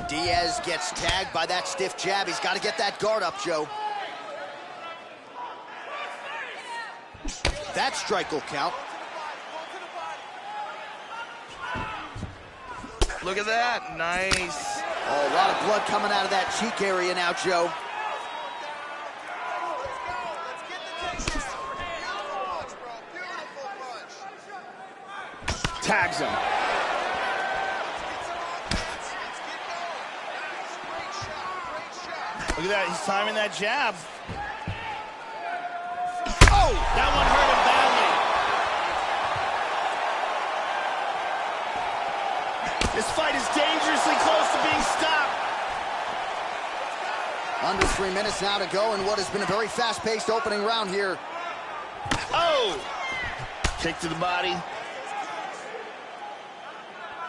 Diaz gets tagged by that stiff jab. He's got to get that guard up, Joe. That strike will count. Look at that. Nice. Oh, a lot of blood coming out of that cheek area now, Joe. Tags him. Look at that. He's timing that jab. Oh, that one hurt him badly. This fight is dangerously close to being stopped. Under 3 minutes now to go in what has been a very fast-paced opening round here. Oh! Kick to the body.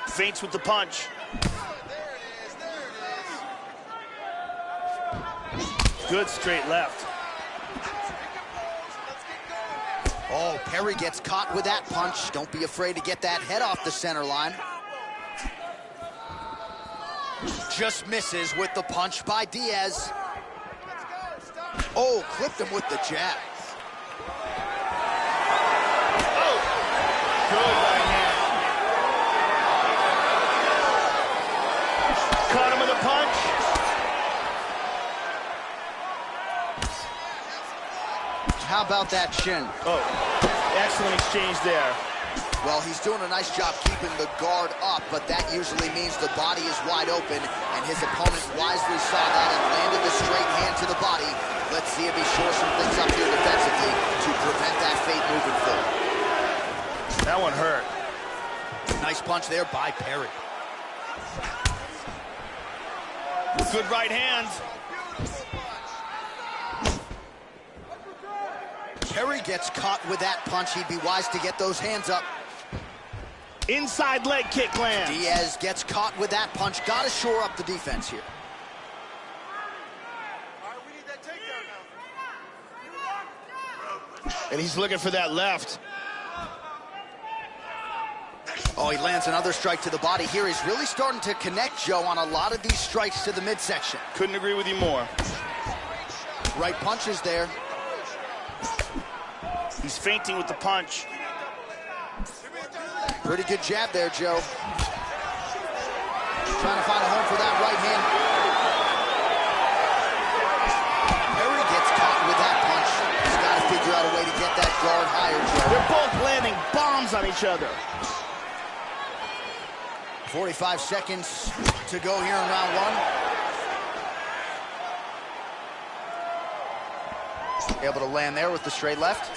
Feints with the punch. Good straight left. Oh, Perry gets caught with that punch. Don't be afraid to get that head off the center line. Just misses with the punch by Diaz. Oh, clipped him with the jab. Oh, good right hand. about that shin? Oh, excellent exchange there. Well, he's doing a nice job keeping the guard up, but that usually means the body is wide open, and his opponent wisely saw that and landed the straight hand to the body. Let's see if he shores some things up here defensively to prevent that fate moving forward. That one hurt. Nice punch there by Perry. Good right hand. Perry gets caught with that punch. He'd be wise to get those hands up. Inside leg kick lands. Diaz gets caught with that punch. Got to shore up the defense here. And he's looking for that left. Oh, he lands another strike to the body here. He's really starting to connect, Joe, on a lot of these strikes to the midsection. Couldn't agree with you more. Right punches there. He's feinting with the punch. Pretty good jab there, Joe. Trying to find a home for that right hand. Perry gets caught with that punch. He's got to figure out a way to get that guard higher, Joe. They're both landing bombs on each other. 45 seconds to go here in round one. Able to land there with the straight left.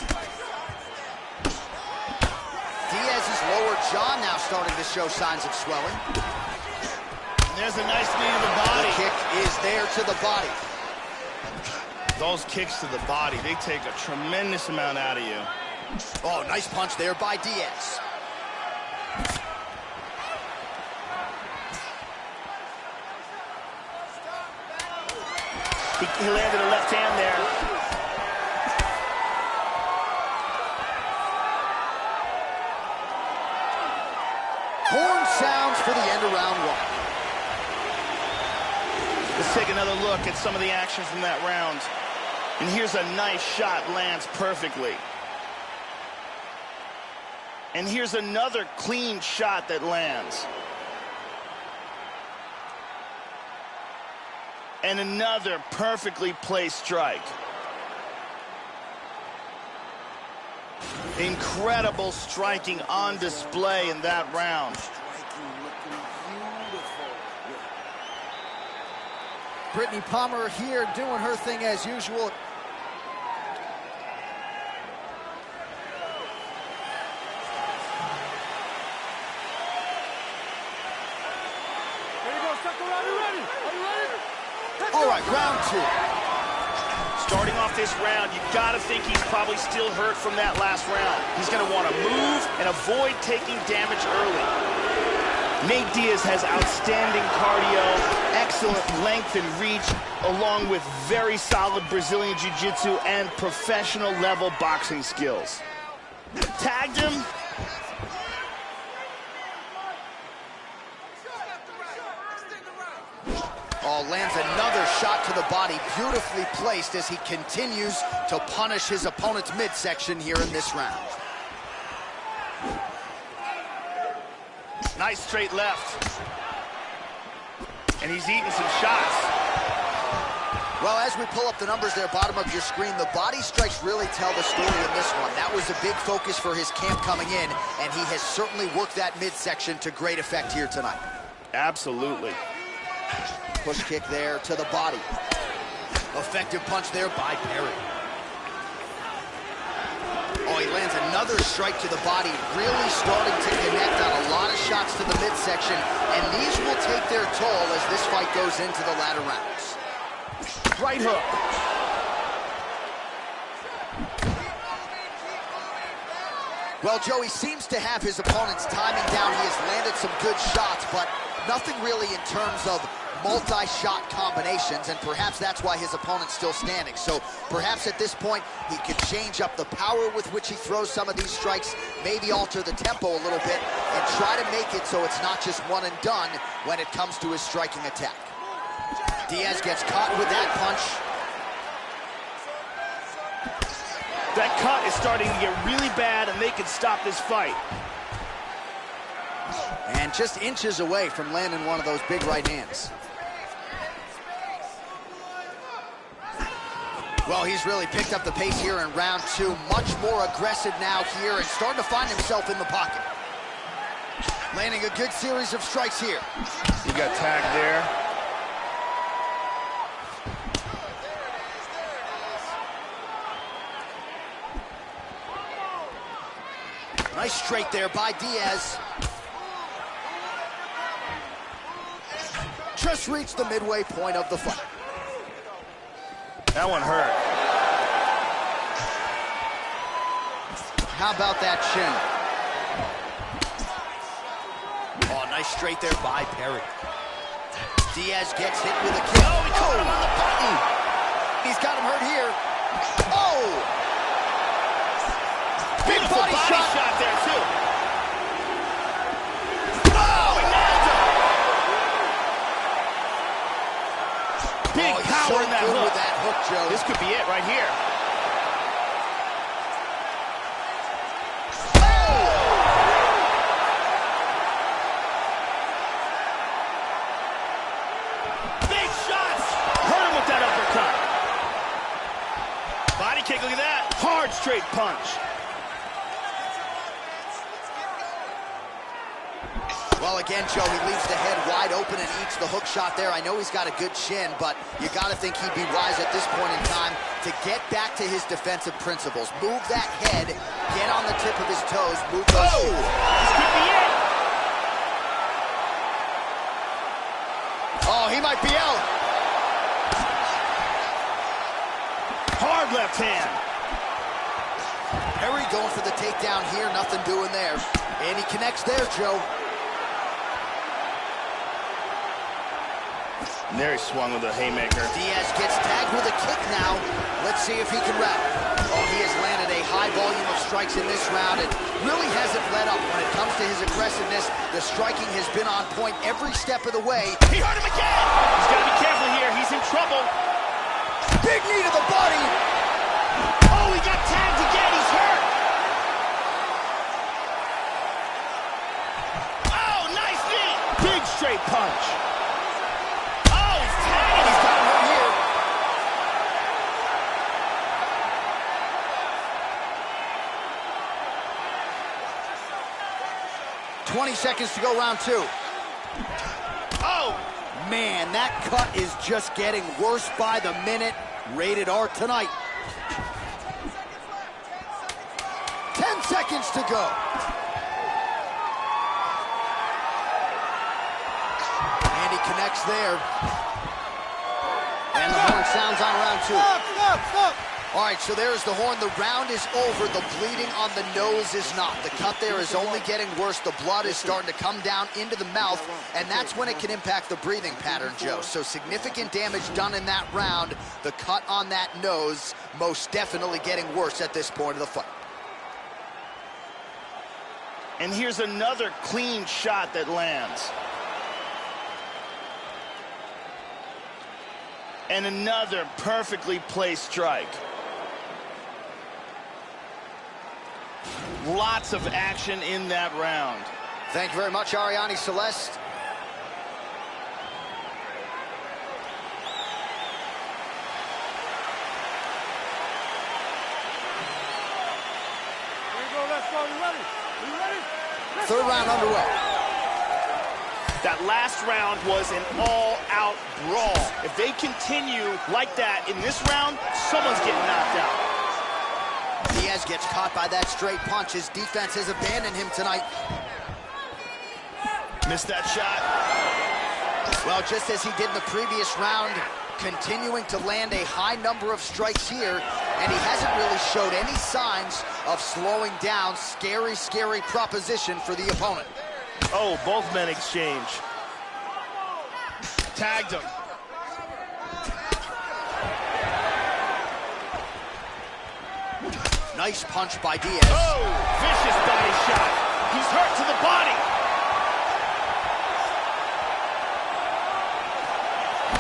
Diaz's lower jaw now starting to show signs of swelling. And there's a nice knee to the body. The kick is there to the body. Those kicks to the body, they take a tremendous amount out of you. Oh, nice punch there by Diaz. He landed a left hand there. Horn sounds for the end of round one. Let's take another look at some of the action from that round. And here's a nice shot, lands perfectly. And here's another clean shot that lands. And another perfectly placed strike. Incredible striking on display in that round. Brittany Palmer here doing her thing as usual. All right, round two. Starting off this round, you gotta think he's probably still hurt from that last round. He's gonna want to move and avoid taking damage early. Nate Diaz has outstanding cardio, excellent length and reach, along with very solid Brazilian Jiu-Jitsu and professional level boxing skills. Tagged him. Oh, lands another shot to the body, beautifully placed as he continues to punish his opponent's midsection here in this round. Nice straight left. And he's eating some shots. Well, as we pull up the numbers there, bottom of your screen, the body strikes really tell the story in this one. That was a big focus for his camp coming in, and he has certainly worked that midsection to great effect here tonight. Absolutely. Push kick there to the body. Effective punch there by Perry. Oh, he lands another strike to the body, really starting to connect on a lot of shots to the midsection, and these will take their toll as this fight goes into the latter rounds. Right hook. Well, Joey seems to have his opponent's timing down. He has landed some good shots, but nothing really in terms of multi-shot combinations, and perhaps that's why his opponent's still standing. So perhaps at this point, he could change up the power with which he throws some of these strikes, maybe alter the tempo a little bit, and try to make it so it's not just one and done when it comes to his striking attack. Diaz gets caught with that punch. That cut is starting to get really bad, and they can stop this fight. And just inches away from landing one of those big right hands. Well, he's really picked up the pace here in round 2. Much more aggressive now here and starting to find himself in the pocket. Landing a good series of strikes here. He got tagged there. Nice straight there by Diaz. Just reached the midway point of the fight. That one hurt. How about that chin? Oh, nice straight there by Perry. Diaz gets hit with a kick. Oh, he caught him on the button. He's got him hurt here. Oh! Big Beautiful body shot there, too. Oh, he nailed him. Big power so in that good hook. with that hook, Joe. This could be it right here. Big shots. Hurt him with that uppercut. Body kick, look at that. Hard straight punch. Well, again, Joe, he leaves the head wide open and eats the hook shot there. I know he's got a good chin, but you got to think he'd be wise at this point in time to get back to his defensive principles. Move that head, get on the tip of his toes, move those shoes. This could be it. Oh, he might be out. Hard left hand. Perry going for the takedown here, nothing doing there. And he connects there, Joe. And there he swung with a haymaker. Diaz gets tagged with a kick now. Let's see if he can wrap. Oh, he has landed a high volume of strikes in this round and really hasn't let up when it comes to his aggressiveness. The striking has been on point every step of the way. He hurt him again. He's got to be careful here. He's in trouble. Big knee to the body. Oh, he got tagged again. He's hurt. Oh, nice knee. Big straight punch. Oh, he's tagged. He's got him right here. 20 seconds to go, round 2. Oh! Man, that cut is just getting worse by the minute. Rated R tonight. 10 seconds to go. And he connects there. And the horn sounds on round 2. Stop! All right, so there's the horn. The round is over. The bleeding on the nose is not. The cut there is only getting worse. The blood is starting to come down into the mouth, and that's when it can impact the breathing pattern, Joe. So significant damage done in that round. The cut on that nose most definitely getting worse at this point of the fight. And here's another clean shot that lands. And another perfectly placed strike. Lots of action in that round. Thank you very much, Arianny Celeste. Here we go, let's go. You ready? Are you ready? Third round underway. That last round was an all-out brawl. If they continue like that in this round, someone's getting knocked out. Diaz gets caught by that straight punch. His defense has abandoned him tonight. Missed that shot. Well, just as he did in the previous round, continuing to land a high number of strikes here, and he hasn't really showed any signs of slowing down. Scary, scary proposition for the opponent. Oh, both men exchange. Tagged him. Nice punch by Diaz. Oh, vicious body shot. He's hurt to the body.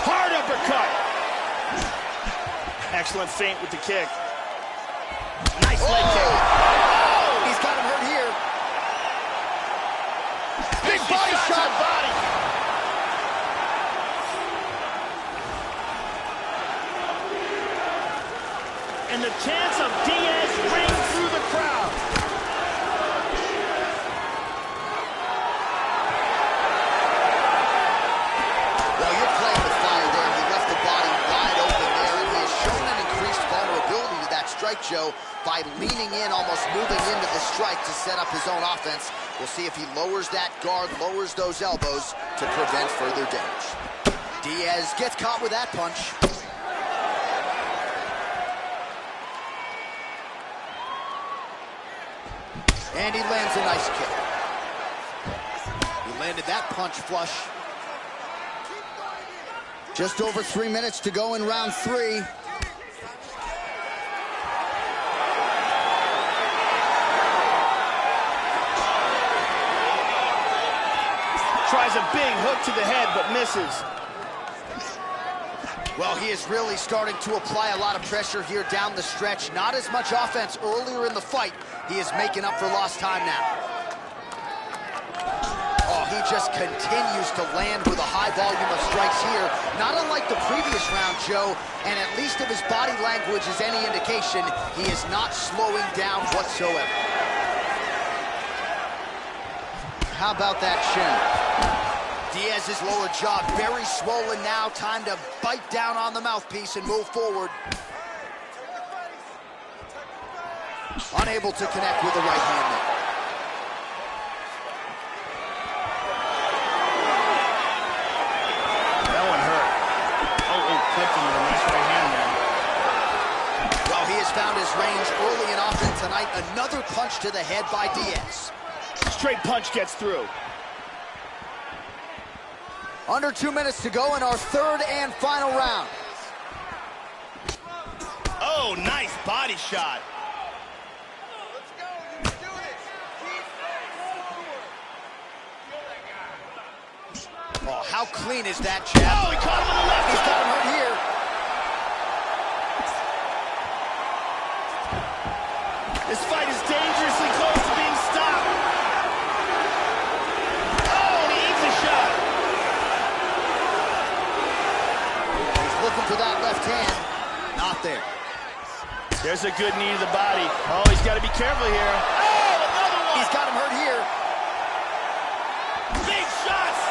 Hard uppercut. Excellent feint with the kick. Nice leg kick. Oh! He's got him hurt here. Big body shot. Body. Joe, by leaning in, almost moving into the strike to set up his own offense. We'll see if he lowers that guard, lowers those elbows to prevent further damage. Diaz gets caught with that punch. And he lands a nice kick. He landed that punch flush. Just over 3 minutes to go in round 3. Tries a big hook to the head, but misses. Well, he is really starting to apply a lot of pressure here down the stretch. Not as much offense earlier in the fight. He is making up for lost time now. Oh, he just continues to land with a high volume of strikes here. Not unlike the previous round, Joe, and at least if his body language is any indication, he is not slowing down whatsoever. How about that shin? Diaz's lower jaw very swollen now. Time to bite down on the mouthpiece and move forward. Unable to connect with the right hand there. That one hurt. Oh, clipped him with a nice right hand there. Well, he has found his range early and often tonight. Another punch to the head by Diaz. Straight punch gets through. Under 2 minutes to go in our third and final round. Oh, nice body shot. Oh, how clean is that jab? Oh, he caught him on the left. He's got him hurt here. This fight is dangerously close to being stopped. Oh, and he eats a shot. He's looking for that left hand. Not there. There's a good knee to the body. Oh, he's got to be careful here. Oh, another one. He's got him hurt here. Big shots.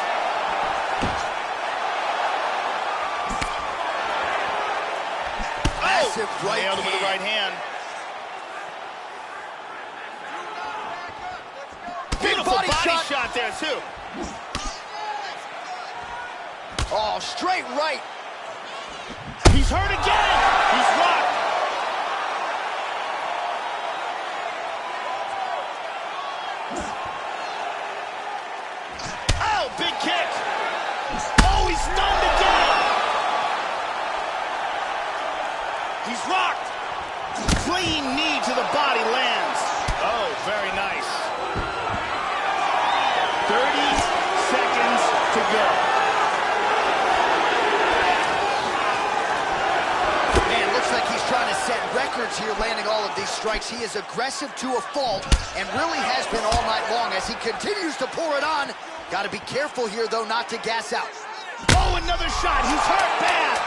Massive right Nailed him with the right hand. Beautiful body shot there, too. Oh, straight right. He's hurt again. He's rocked. Oh, big kick. Oh, he's stunned again. He's rocked. Clean knee to the body lands. Oh, very nice. 30 seconds to go. Man, looks like he's trying to set records here, landing all of these strikes. He is aggressive to a fault and really has been all night long as he continues to pour it on. Got to be careful here, though, not to gas out. Oh, another shot. He's hurt bad.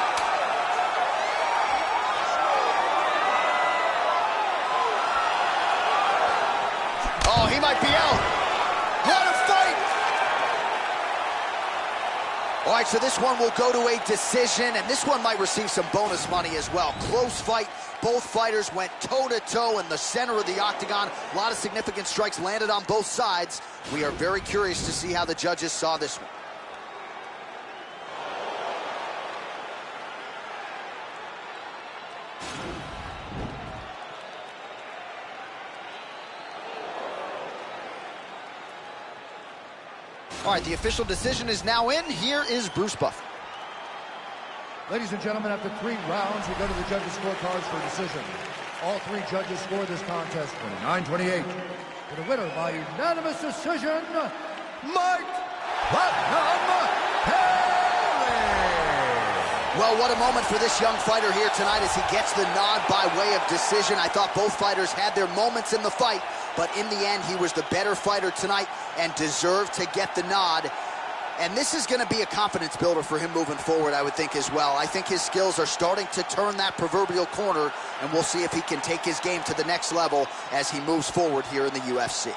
Oh, he might be out. What a fight! All right, so this one will go to a decision, and this one might receive some bonus money as well. Close fight. Both fighters went toe-to-toe in the center of the octagon. A lot of significant strikes landed on both sides. We are very curious to see how the judges saw this one. All right, the official decision is now in. Here is Bruce Buffer. Ladies and gentlemen, after 3 rounds, we go to the judges' scorecards for decision. All 3 judges scored this contest 29-28. For the winner by unanimous decision, Mike Platinum Perry. Well, what a moment for this young fighter here tonight as he gets the nod by way of decision. I thought both fighters had their moments in the fight, but in the end, he was the better fighter tonight and deserved to get the nod. And this is going to be a confidence builder for him moving forward, I would think, as well. I think his skills are starting to turn that proverbial corner, and we'll see if he can take his game to the next level as he moves forward here in the UFC.